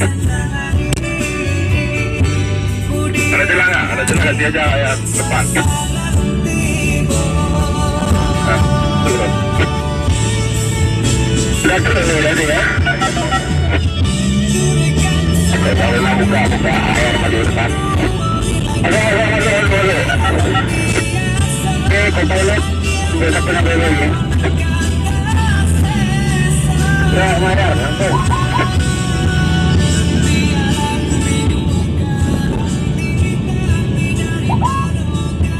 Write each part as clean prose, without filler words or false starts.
Ada celah nggak? Ada celah ganti aja ya depan. Turun. Udah turun udah ya. Boleh buka air maju depan. Ada. Oke, ke toilet. Besok kena beli lagi. Ya, mana? Langsung.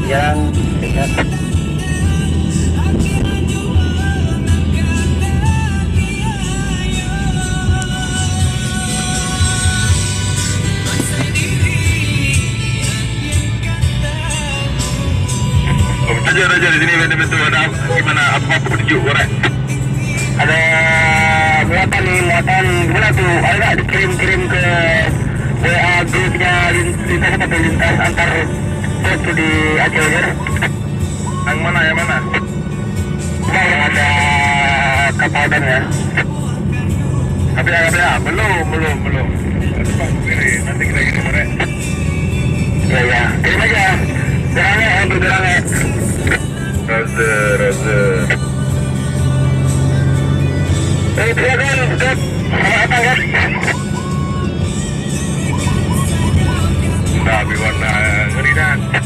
Yang dekat. Raja di sini betul ada gimana apa petunjuk korek? Ada muatan gimana tuh? Ada nggak dikirim ke WA grupnya lintas atau lintas antar pos di Aceh ya? Yang mana? Yang ada kapal dan ya? Tapi ya belum. Nanti kita kirim korek. Ya, kirim aja. Gerangnya. Rasa. Silakan,